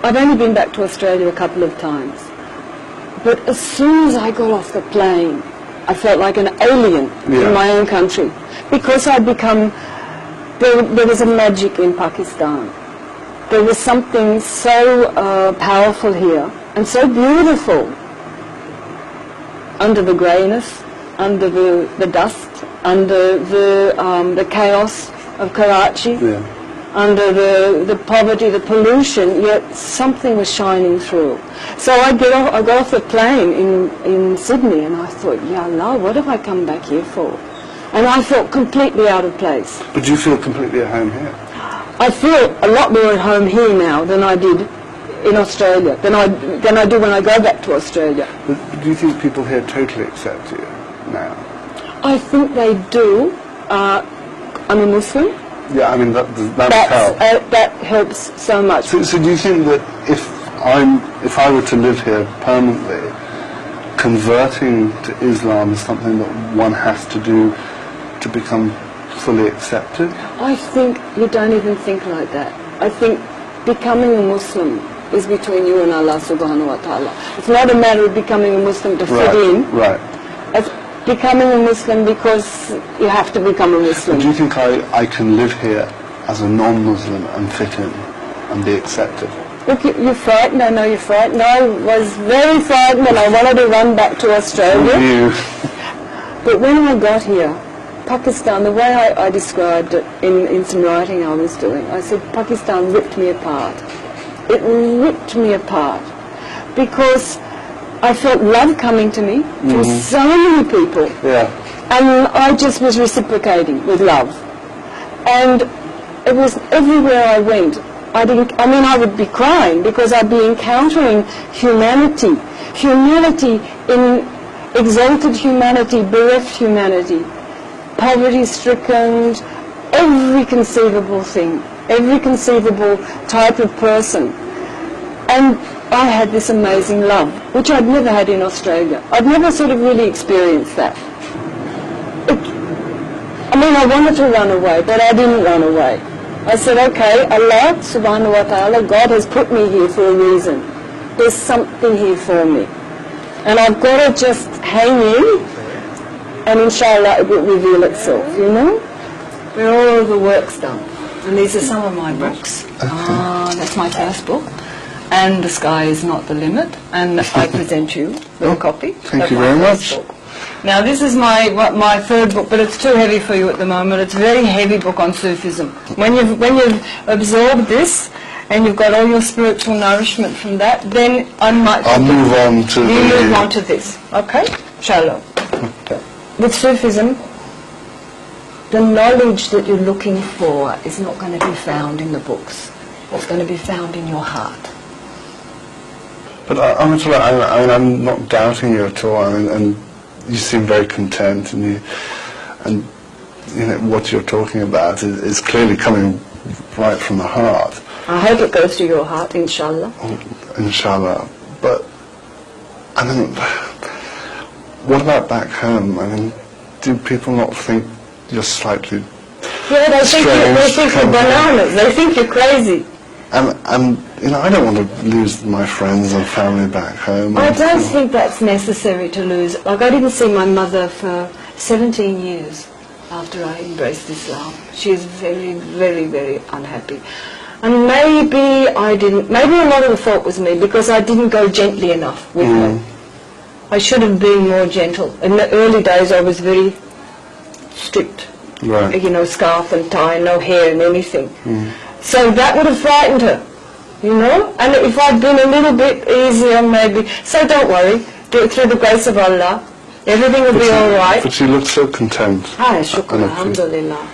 I've only been back to Australia a couple of times. But as soon as I got off the plane, I felt like an alien in my own country. Because I'd become, there was a magic in Pakistan. There was something so powerful here and so beautiful. Under the greyness, under the dust, under the chaos of Karachi, under the poverty, the pollution, yet something was shining through. So I got off the plane in Sydney and I thought, Ya Allah, what have I come back here for? And I felt completely out of place. But do you feel completely at home here? I feel a lot more at home here now than I did in Australia, than I do when I go back to Australia. But do you think people here totally accept you now? I think they do. I'm a Muslim. Yeah, I mean, that helps. That helps so much. So do you think that if I were to live here permanently, converting to Islam is something that one has to do to become fully accepted? I think you don't even think like that. I think becoming a Muslim is between you and Allah subhanahu wa ta'ala. It's not a matter of becoming a Muslim to fit in. Right. It's becoming a Muslim because you have to become a Muslim. But do you think I can live here as a non-Muslim and fit in and be accepted? Look, you're frightened, I know you're frightened. I was very frightened and I wanted to run back to Australia. But when I got here, Pakistan, the way I described it in some writing I was doing, I said Pakistan ripped me apart. It ripped me apart because I felt love coming to me from so many people. And I just was reciprocating with love. And it was everywhere I went. I would be crying because I'd be encountering humanity. Humanity in exalted humanity, bereft humanity, poverty-stricken, every conceivable thing, every conceivable type of person. And I had this amazing love, which I'd never had in Australia. I'd never sort of really experienced that. I wanted to run away, but I didn't run away. I said, okay, Allah subhanahu wa ta'ala, God has put me here for a reason. There's something here for me. And I've got to just hang in, and inshallah it will reveal itself, you know? Where all the work's done. And these are some of my books. That's my first book. And The Sky Is Not the Limit. And I present you with a copy. Thank you very much. Book. Now this is my third book, but it's too heavy for you at the moment. It's a very heavy book on Sufism. When you've absorbed this and you've got all your spiritual nourishment from that, then I'll move on to this. Okay? Shalom. With Sufism, the knowledge that you're looking for is not going to be found in the books. It's going to be found in your heart. But I'm not doubting you at all. And you seem very content, and you know what you're talking about is clearly coming right from the heart. I hope it goes to your heart, inshallah. Inshallah. But what about back home? Do people not think you're slightly they think you're bananas. They think you're crazy. And I don't want to lose my friends and family back home. I don't think that's necessary to lose. Like, I didn't see my mother for 17 years after I embraced Islam. She is very, very, very unhappy. And maybe a lot of the fault was me because I didn't go gently enough with her. I should have been more gentle. In the early days I was very strict. Right. Scarf and tie, no hair and anything. So that would have frightened her, And if I'd been a little bit easier, maybe. So don't worry. Do it through the grace of Allah. Everything will be all right. But she looked so content. Shukr, alhamdulillah.